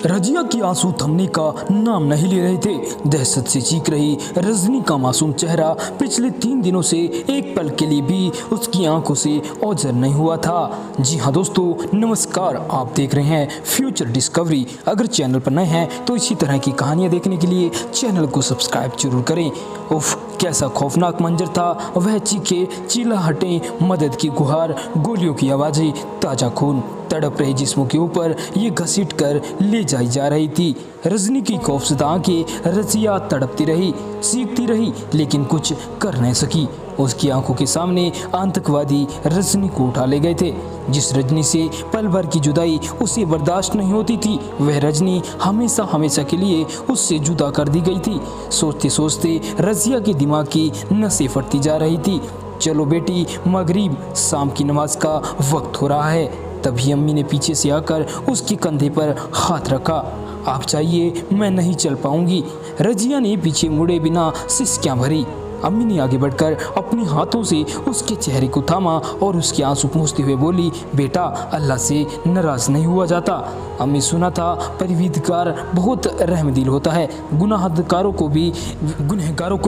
रजिया की आंसू थमने का नाम नहीं ले रहे थे। दहशत से चीख रही रजनी का मासूम चेहरा पिछले 3 दिनों से एक पल के लिए भी उसकी आंखों से ओझल नहीं हुआ था। जी हाँ दोस्तों, नमस्कार। आप देख रहे हैं फ्यूचर डिस्कवरी। अगर चैनल पर नए हैं तो इसी तरह की कहानियां देखने के लिए चैनल को सब्सक्राइब जरूर करें। उफ, कैसा खौफनाक मंजर था। वह चीखे, चिल्लाहटें, मदद की गुहार, गोलियों की आवाजें, ताजा खून, तड़प रहे जिस्मों के ऊपर ये घसीट कर ले जाई जा रही थी। रजनी की खौफजदा आंखें रजिया तड़पती रही, सीखती रही, लेकिन कुछ कर नहीं सकी। उसकी आंखों के सामने आतंकवादी रजनी को उठा ले गए थे। जिस रजनी से पल भर की जुदाई उसे बर्दाश्त नहीं होती थी, वह रजनी हमेशा हमेशा के लिए उससे जुदा कर दी गई थी। सोचते सोचते रजिया के दिमाग की नसें फटती जा रही थी। चलो बेटी, मगरिब, शाम की नमाज का वक्त हो रहा है। तभी अम्मी ने पीछे से आकर उसके कंधे पर हाथ रखा। आप चाहिए, मैं नहीं चल पाऊंगी। रजिया ने पीछे मुड़े बिना सिसकियां भरी। अम्मी ने आगे बढ़कर अपने हाथों से उसके चेहरे को थामा और उसके आंसू पोंछते हुए बोली, बेटा, अल्लाह से नाराज नहीं हुआ जाता। अम्मी, सुना था परवरदिगार बहुत रहमदिल होता है, गुनाहगारों को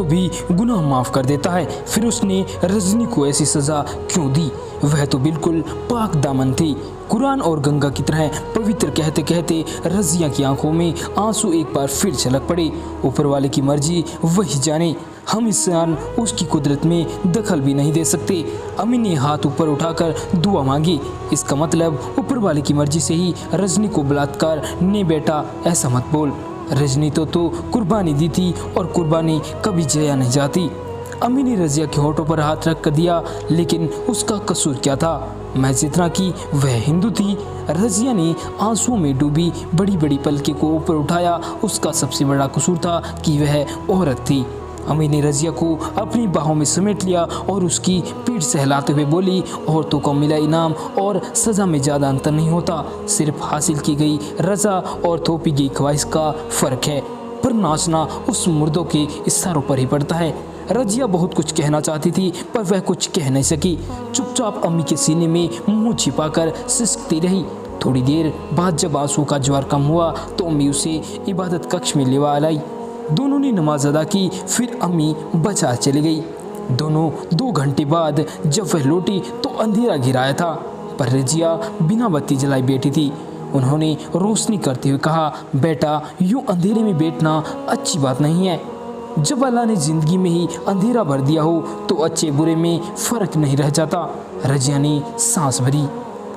भी गुनाह माफ़ कर देता है। फिर उसने रजनी को ऐसी सज़ा क्यों दी? वह तो बिल्कुल पाक दामन थी, कुरान और गंगा की तरह पवित्र। कहते कहते रजिया की आंखों में आंसू एक बार फिर छलक पड़े। ऊपर वाले की मर्जी वही जाने, हम इंसान उसकी कुदरत में दखल भी नहीं दे सकते। अम्मी ने हाथ ऊपर उठाकर दुआ मांगी। इसका मतलब ऊपर वाले की मर्जी से ही रजनी को बलात्कार ने। बेटा, ऐसा मत बोल। रजनी तो कुर्बानी दी थी और कुर्बानी कभी जया नहीं जाती। अम्मी ने रजिया के होठों पर हाथ रख कर दिया। लेकिन उसका कसूर क्या था? मैं जितना कि वह हिंदू थी। रजिया ने आंसुओं में डूबी बड़ी बड़ी पलके को ऊपर उठाया। उसका सबसे बड़ा कसूर था कि वह औरत थी। अम्मी ने रजिया को अपनी बाहों में समेट लिया और उसकी पीठ सहलाते हुए बोली, औरतों को मिला इनाम और सज़ा में ज़्यादा अंतर नहीं होता। सिर्फ हासिल की गई रज़ा और थोपी गई ख्वाहिश का फ़र्क है। पर नाचना उस मुर्दों के इशारों पर ही पड़ता है। रजिया बहुत कुछ कहना चाहती थी, पर वह कुछ कह नहीं सकी। चुपचाप अम्मी के सीने में मुंह छिपाकर सिसकती रही। थोड़ी देर बाद जब आंसू का ज्वार कम हुआ तो अम्मी उसे इबादत कक्ष में लेवा लाई। दोनों ने नमाज अदा की। फिर अम्मी बाजार चली गई। दोनों 2 घंटे बाद जब वह लौटी तो अंधेरा घिराया था, पर रजिया बिना बत्ती जलाई बैठी थी। उन्होंने रोशनी करते हुए कहा, बेटा, यूं अंधेरे में बैठना अच्छी बात नहीं है। जब अल्लाह ने ज़िंदगी में ही अंधेरा भर दिया हो तो अच्छे बुरे में फ़र्क नहीं रह जाता। रजिया ने सांस भरी।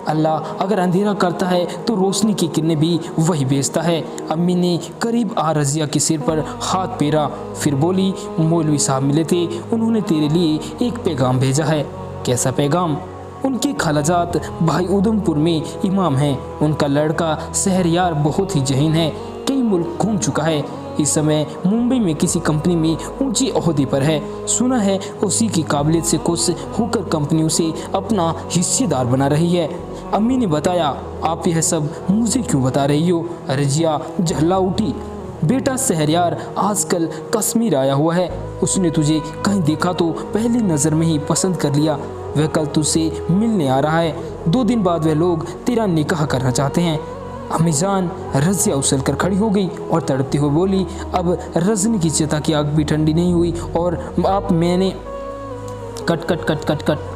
अल्लाह अगर अंधेरा करता है तो रोशनी की किरणें भी वही भेजता है। अम्मी ने करीब आ रजिया के सिर पर हाथ फेरा। फिर बोली, मौलवी साहब मिले थे, उन्होंने तेरे लिए एक पैगाम भेजा है। कैसा पैगाम? उनके खालाजात भाई उधमपुर में इमाम हैं। उनका लड़का शहरयार बहुत ही जहीन है, कई मुल्क घूम चुका है। इस समय मुंबई में किसी कंपनी में ऊंची ओहदे पर है। सुना है उसी की काबिलियत से खुश होकर कंपनी उसे अपना हिस्सेदार बना रही है। अम्मी ने बताया, आप यह सब मुझे क्यों बता रही हो? रजिया झल्ला उठी। बेटा, शहरयार आजकल कश्मीर आया हुआ है। उसने तुझे कहीं देखा तो पहली नज़र में ही पसंद कर लिया। वह कल तुझसे मिलने आ रहा है। 2 दिन बाद वह लोग तेरा निकाह करना चाहते हैं। अम्मी जान, रजिया उछल कर खड़ी हो गई और तड़पते हुए बोली, अब रजनी की चिता की आग भी ठंडी नहीं हुई और आप मैंने cut cut cut cut cut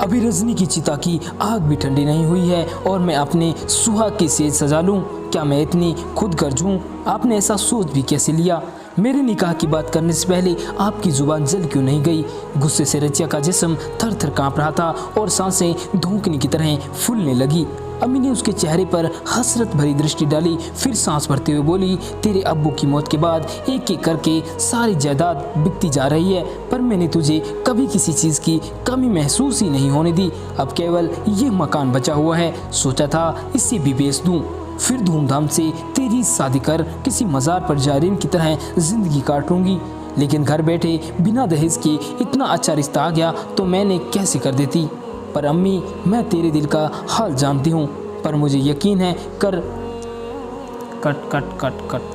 अभी रजनी की चिता की आग भी ठंडी नहीं हुई है और मैं अपने सुहाग की सेज सजा लूं। क्या मैं इतनी खुद गर्ज हूं? आपने ऐसा सोच भी कैसे लिया? मेरे निकाह की बात करने से पहले आपकी जुबान जल क्यों नहीं गई? गुस्से से रजिया का जिस्म थर थर काँप रहा था और सांसें धोंकने की तरह फूलने लगी। अम्मी ने उसके चेहरे पर हसरत भरी दृष्टि डाली। फिर सांस भरते हुए बोली, तेरे अब्बू की मौत के बाद एक एक करके सारी जायदाद बिकती जा रही है, पर मैंने तुझे कभी किसी चीज़ की कमी महसूस ही नहीं होने दी। अब केवल ये मकान बचा हुआ है, सोचा था इसे भी बेच दूँ, फिर धूमधाम से तेरी शादी कर किसी मज़ार पर जारिन की तरह ज़िंदगी काटूंगी। लेकिन घर बैठे बिना दहेज के इतना अच्छा रिश्ता आ गया तो मैंने कैसे कर देती। पर अम्मी, मैं तेरे दिल का हाल जानती हूँ, पर मुझे यकीन है कर कट कट कट कट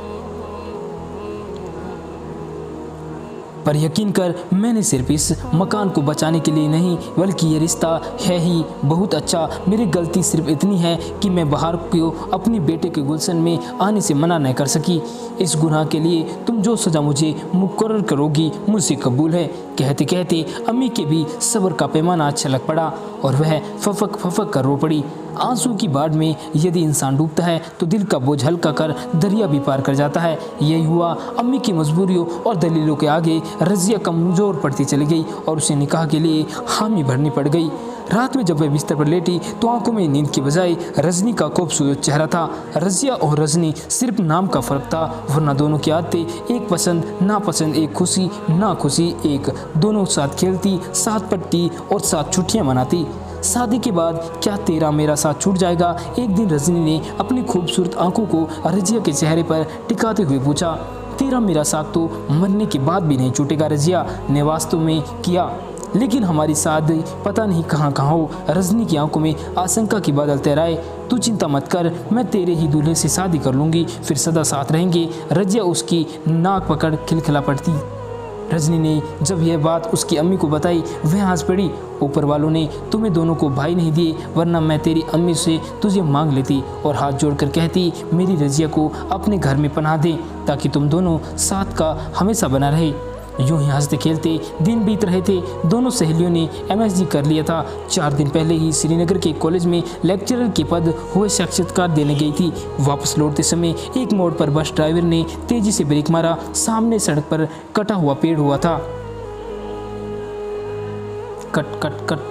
पर यकीन कर, मैंने सिर्फ इस मकान को बचाने के लिए नहीं, बल्कि ये रिश्ता है ही बहुत अच्छा। मेरी गलती सिर्फ इतनी है कि मैं बाहर को अपने बेटे के गुलशन में आने से मना न कर सकी। इस गुनाह के लिए तुम जो सज़ा मुझे मुकर्रर करोगी मुझसे कबूल है। कहते कहते अम्मी के भी सब्र का पैमाना छलक पड़ा और वह फफक फफक कर रो पड़ी। आंसू की बाढ़ में यदि इंसान डूबता है तो दिल का बोझ हल्का कर दरिया भी पार कर जाता है। यही हुआ। अम्मी की मजबूरियों और दलीलों के आगे रज़िया कमज़ोर पड़ती चली गई और उसे निकाह के लिए हामी भरनी पड़ गई। रात में जब वह बिस्तर पर लेटी तो आंखों में नींद की बजाय रजनी का खूबसूरत चेहरा था। रज़िया और रजनी सिर्फ नाम का फ़र्क था, वरना दोनों की आदतें एक पसंद नापसंद, एक खुशी ना खुशी एक। दोनों साथ खेलती, साथ पढ़ती और साथ छुट्टियां मनाती। शादी के बाद क्या तेरा मेरा साथ छूट जाएगा? एक दिन रजनी ने अपनी खूबसूरत आंखों को रज़िया के चेहरे पर टिकाते हुए पूछा। तेरा मेरा साथ तो मरने के बाद भी नहीं छूटेगा, रज़िया ने वास्तव में किया, लेकिन हमारी शादी पता नहीं कहाँ कहाँ हो। रजनी की आंखों में आशंका की बादल तैराए। तू चिंता मत कर, मैं तेरे ही दूल्हे से शादी कर लूँगी, फिर सदा साथ रहेंगे। रज़िया उसकी नाक पकड़ खिलखिला पड़ती। रजनी ने जब यह बात उसकी अम्मी को बताई वह हंस पड़ी। ऊपर वालों ने तुम्हें दोनों को भाई नहीं दिए, वरना मैं तेरी अम्मी से तुझे मांग लेती और हाथ जोड़कर कहती मेरी रज़िया को अपने घर में पनाह दे ताकि तुम दोनों साथ का हमेशा बना रहे। यूं ही हंसते खेलते दिन बीत रहे थे। दोनों सहेलियों ने MSc कर लिया था। 4 दिन पहले ही श्रीनगर के कॉलेज में लेक्चरर के पद हुए साक्षात्कार देने गई थी। वापस लौटते समय एक मोड़ पर बस ड्राइवर ने तेजी से ब्रेक मारा। सामने सड़क पर कटा हुआ पेड़ हुआ था। Cut cut cut.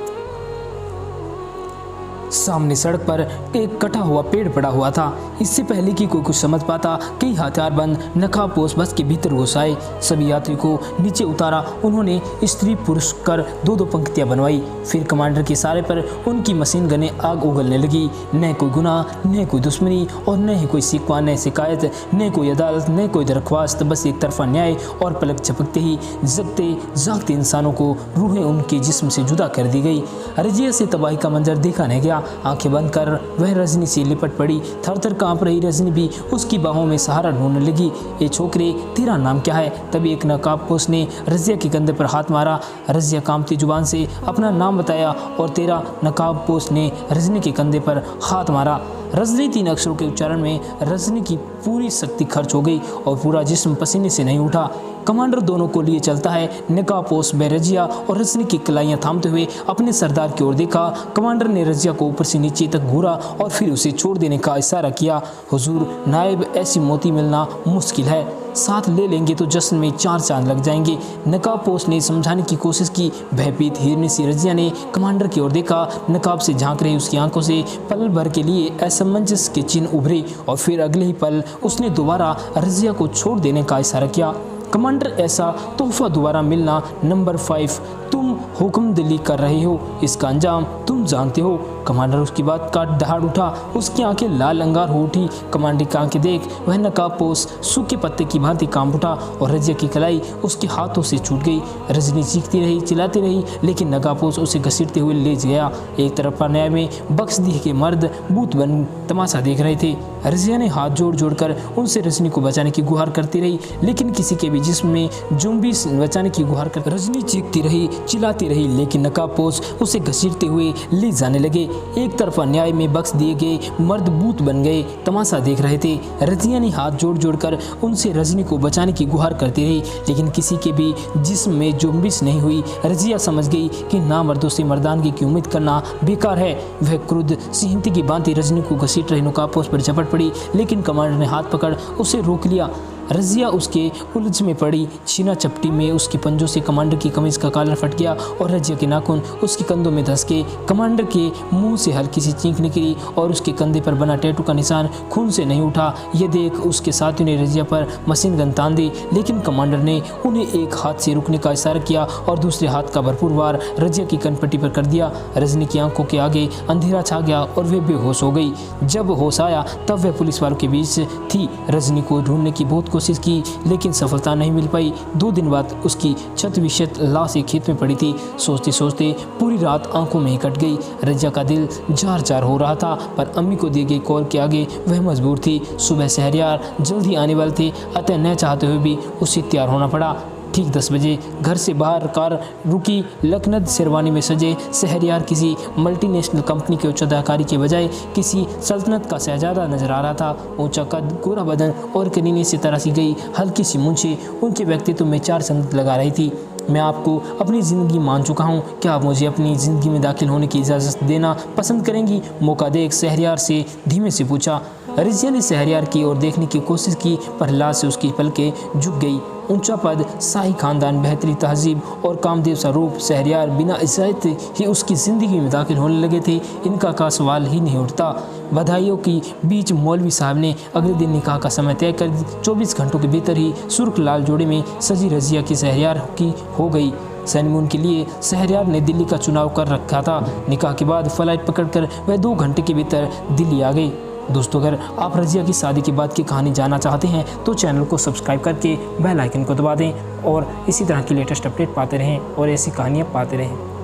सामने सड़क पर एक कटा हुआ पेड़ पड़ा हुआ था। इससे पहले कि कोई कुछ समझ पाता, कई हथियारबंद नकाबपोश बस के भीतर घुस आए। सभी यात्री को नीचे उतारा। उन्होंने स्त्री पुरुष कर 2-2 पंक्तियां बनवाई। फिर कमांडर के इशारे पर उनकी मशीन गनें आग उगलने लगी। न कोई गुनाह, न कोई दुश्मनी और न ही कोई शिकवा, न शिकायत, न कोई अदालत, न कोई दरख्वास्त, बस एक तरफा न्याय। और पलक झपकते ही जगते जागते इंसानों को रूहें उनके जिस्म से जुदा कर दी गई। रज़िया से तबाही का मंजर देखा नहीं गया। आंखें बंद कर वह रजनी से लिपट पड़ी। थर थर कांप रही रजनी भी उसकी बाहों में सहारा ढूंढने लगी। ए छोकरे, तेरा नाम क्या है? तभी एक नकाबपोश ने रज़िया के कंधे पर हाथ मारा। रज़िया कांपती जुबान से अपना नाम बताया और तेरा नकाबपोश ने रजनी के कंधे पर हाथ मारा। रजनी 3 अक्षरों के उच्चारण में रजनी की पूरी शक्ति खर्च हो गई और पूरा जिस्म पसीने से नहीं उठा। कमांडर दोनों को लिए चलता है। नकाबपोश रज़िया और रजनी की कलाइयाँ थामते हुए अपने सरदार की ओर देखा। कमांडर ने रज़िया को ऊपर से नीचे तक घूरा और फिर उसे छोड़ देने का इशारा किया। हुजूर, नायब, ऐसी मोती मिलना मुश्किल है, साथ ले लेंगे तो जश्न में 4 चांद लग जाएंगे। नकाबपोश ने समझाने की कोशिश की। भयभीत हिरनी सी रज़िया ने कमांडर की ओर देखा। नकाब से झांक रही उसकी आंखों से पल भर के लिए असमंजस के चिन्ह उभरे और फिर अगले ही पल उसने दोबारा रज़िया को छोड़ देने का इशारा किया। कमांडर, ऐसा तोहफा दोबारा मिलना नंबर 5। तुम हुक्म दिली कर रहे हो, इसका अंजाम तुम जानते हो। कमांडर उसकी बात काट दहाड़ उठा। उसकी आंखें लाल अंगार हो उठी। कमांडर की आंखें देख वह नकाबपोश सूखे पत्ते की भांति कांप उठा और रज़िया की कलाई उसके हाथों से छूट गई। रजनी चीखती रही, चिल्लाती रही, लेकिन नकाबपोश उसे घसीटते हुए ले गया। एक तरफ न्याय में बख्शदी के मर्द बूत बन तमाशा देख रहे थे। रज़िया ने हाथ जोड़ जोड़कर उनसे रजनी को बचाने की गुहार करती रही, लेकिन किसी के भी जिस्म में जुम्बिश बचाने की गुहार कर रजनी चीखती रही, चिल्लाती रही, लेकिन नकाबपोश उसे घसीटते हुए ले जाने लगे। एक तरफ अन्याय में बख्श दिए गए मर्द बूत बन गए तमाशा देख रहे थे। रज़िया ने हाथ जोड़ जोड़कर उनसे रजनी को बचाने की गुहार करती रही, लेकिन किसी के भी जिस्म में जुम्बिश नहीं हुई। रज़िया समझ गई कि नामर्दों से मर्दानगी की उम्मीद करना बेकार है। वह क्रुद्ध सिंहती की भांति रजनी को घसीट रहे नकाबपोश पर झपट पड़ी, लेकिन कमांडर ने हाथ पकड़ उसे रोक लिया। रज़िया उसके उलझ में पड़ी। छीना चपटी में उसके पंजों से कमांडर की कमीज का कॉलर फट गया और रज़िया के नाखून उसके कंधों में धंस गए। कमांडर के मुंह से हल्की सी चीख निकली और उसके कंधे पर बना टैटू का निशान खून से नहीं उठा। यह देख उसके साथियों ने रज़िया पर मशीन गन तान दी, लेकिन कमांडर ने उन्हें एक हाथ से रुकने का इशारा किया और दूसरे हाथ का भरपूर वार रज़िया की कनपट्टी पर कर दिया। रजनी की आंखों के आगे अंधेरा छा गया और वे बेहोश हो गई। जब होश आया तब वह पुलिस वालों के बीच थी। रजनी को ढूंढने की बहुत कोशिश की, लेकिन सफलता नहीं मिल पाई। 2 दिन बाद उसकी छत विक्षत लाश एक खेत में पड़ी थी। सोचते सोचते पूरी रात आंखों में ही कट गई। रज़िया का दिल जार जार हो रहा था, पर अम्मी को दिए गए कॉल के आगे वह मजबूर थी। सुबह शहरियार जल्द ही आने वाले थे, अतः न चाहते हुए भी उसे तैयार होना पड़ा। ठीक 10 बजे घर से बाहर कार रुकी। लखनऊ शेरवानी में सजे शहरयार किसी मल्टीनेशनल कंपनी के उच्च अधिकारी के बजाय किसी सल्तनत का शहजादा नजर आ रहा था। ऊंचा कद, गोरा बदन और करीने से तराशी गई हल्की सी मूंछें उनके व्यक्तित्व में चार संगत लगा रही थी। मैं आपको अपनी ज़िंदगी मान चुका हूँ, क्या आप मुझे अपनी ज़िंदगी में दाखिल होने की इजाज़त देना पसंद करेंगी? मौका देख शहरयार से धीमे से पूछा। रज़िया ने शहरयार की ओर देखने की कोशिश की पर लाज से उसकी पलकें झुक गई। ऊंचा पद, शाही खानदान, बेहतरी तहजीब और कामदेव सा रूप, शहरयार बिना इजाज़त ही उसकी ज़िंदगी में दाखिल होने लगे थे। इनका का सवाल ही नहीं उठता। बधाइयों की बीच मौलवी साहब ने अगले दिन निकाह का समय तय कर 24 घंटों के भीतर ही सुर्ख लाल जोड़े में सजी रज़िया की शहरयार की हो गई। सनीमून के लिए शहरयार ने दिल्ली का चुनाव कर रखा था। निकाह के बाद फ्लाइट पकड़कर वह 2 घंटे के भीतर दिल्ली आ गई। दोस्तों, अगर आप रज़िया की शादी के बाद की कहानी जानना चाहते हैं तो चैनल को सब्सक्राइब करके बेल आइकन को दबा दें और इसी तरह की लेटेस्ट अपडेट पाते रहें और ऐसी कहानियाँ पाते रहें।